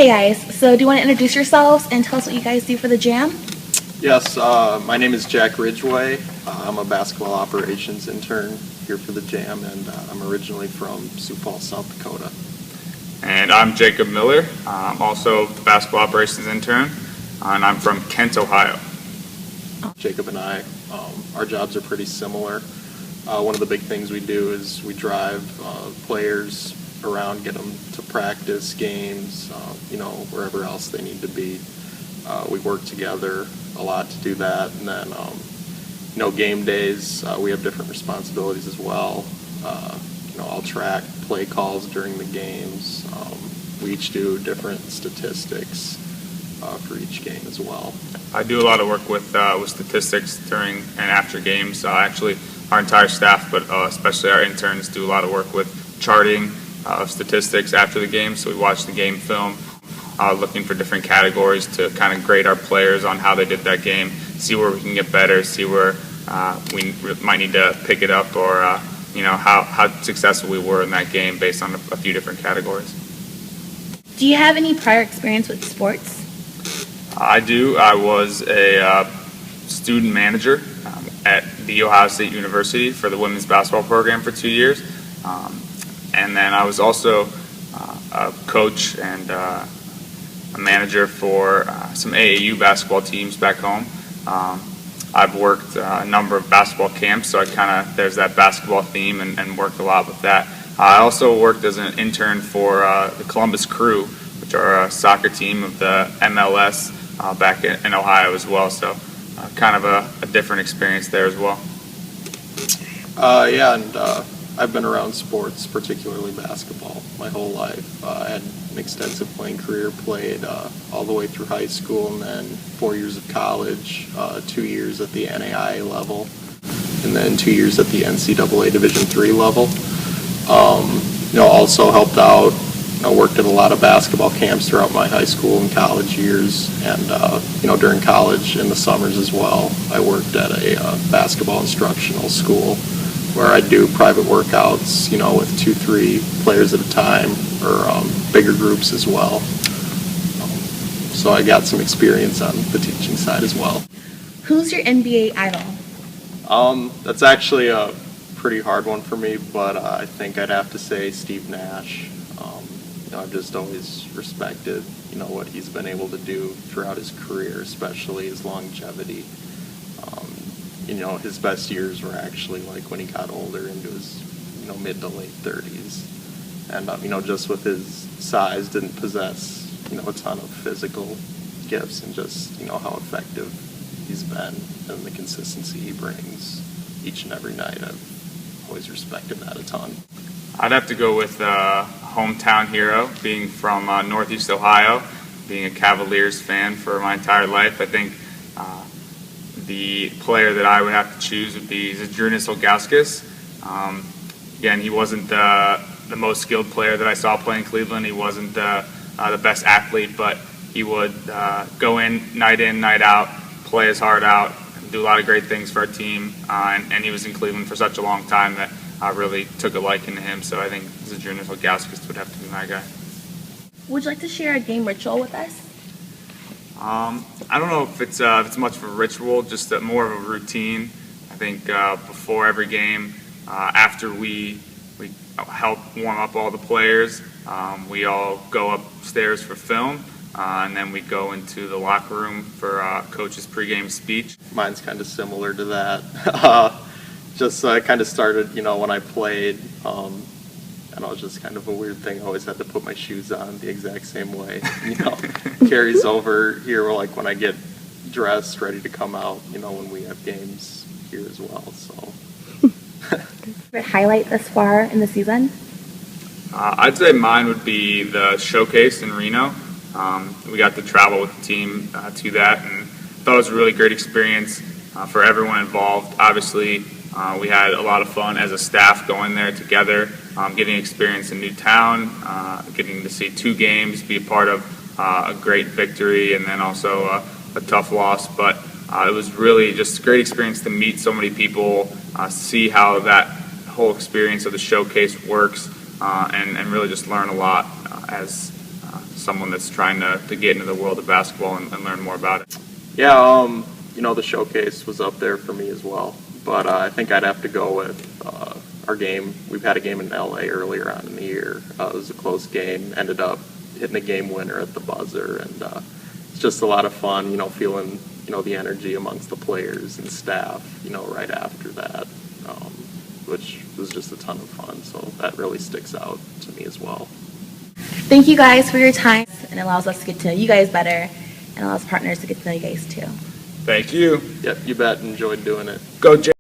Hey guys, so do you want to introduce yourselves and tell us what you guys do for the Jam? Yes, my name is Jack Ridgway. I'm a basketball operations intern here for the Jam, and I'm originally from Sioux Falls, South Dakota. And I'm Jacob Miller. I'm also the basketball operations intern, and I'm from Kent, Ohio. Jacob and I, our jobs are pretty similar. One of the big things we do is we drive players around, get them to practice, games, wherever else they need to be. We work together a lot to do that, and then game days we have different responsibilities as well. I'll track play calls during the games. We each do different statistics for each game as well. I do a lot of work with statistics during and after games. Actually, our entire staff, but especially our interns, do a lot of work with charting of statistics after the game. So we watch the game film, looking for different categories to kind of grade our players on how they did that game, see where we can get better, see where we might need to pick it up, or how successful we were in that game based on a few different categories. Do you have any prior experience with sports? I do. I was a student manager at The Ohio State University for the women's basketball program for 2 years. And then I was also a coach and a manager for some AAU basketball teams back home. I've worked a number of basketball camps, so there's that basketball theme and worked a lot with that. I also worked as an intern for the Columbus Crew, which are a soccer team of the MLS back in Ohio as well, so kind of a different experience there as well. I've been around sports, particularly basketball, my whole life. I had an extensive playing career, played all the way through high school, and then 4 years of college, 2 years at the NAIA level, and then 2 years at the NCAA Division III level. Also helped out, worked at a lot of basketball camps throughout my high school and college years, and during college in the summers as well. I worked at a basketball instructional school where I do private workouts, with 2-3 players at a time, or bigger groups as well. So I got some experience on the teaching side as well. Who's your NBA idol? That's actually a pretty hard one for me, but I think I'd have to say Steve Nash. I've just always respected, what he's been able to do throughout his career, especially his longevity. His best years were actually like when he got older into his, mid to late 30s. And, just with his size, didn't possess, a ton of physical gifts, and just, how effective he's been and the consistency he brings each and every night. I've always respected that a ton. I'd have to go with hometown hero, being from Northeast Ohio, being a Cavaliers fan for my entire life. I think the player that I would have to choose would be Zydrunas Ilgauskas. Again, he wasn't the most skilled player that I saw play in Cleveland. He wasn't the best athlete, but he would go in, night out, play his heart out, do a lot of great things for our team. And he was in Cleveland for such a long time that I really took a liking to him. So I think Zydrunas Ilgauskas would have to be my guy. Would you like to share a game ritual with us? I don't know if it's much of a ritual, just more of a routine. I think before every game, after we help warm up all the players, we all go upstairs for film, and then we go into the locker room for coach's pregame speech. Mine's kind of similar to that. Just kind of started, when I played. And it was just kind of a weird thing. I always had to put my shoes on the exact same way. Carries over here, like when I get dressed, ready to come out, when we have games here as well. So, Favorite highlight thus far in the season? I'd say mine would be the showcase in Reno. We got to travel with the team to that, and thought it was a really great experience for everyone involved. Obviously, we had a lot of fun as a staff going there together, getting experience in new town, getting to see 2 games, be a part of a great victory, and then also a tough loss. But it was really just a great experience to meet so many people, see how that whole experience of the showcase works, and really just learn a lot as someone that's trying to get into the world of basketball and learn more about it? Yeah, the showcase was up there for me as well. But I think I'd have to go with our game. We've had a game in LA earlier on in the year. It was a close game. Ended up hitting the game winner at the buzzer, and it's just a lot of fun. Feeling the energy amongst the players and staff. Right after that, which was just a ton of fun. So that really sticks out to me as well. Thank you guys for your time, and it allows us to get to know you guys better, and allows partners to get to know you guys too. Thank you. Yep, you bet. Enjoyed doing it. Go Jay.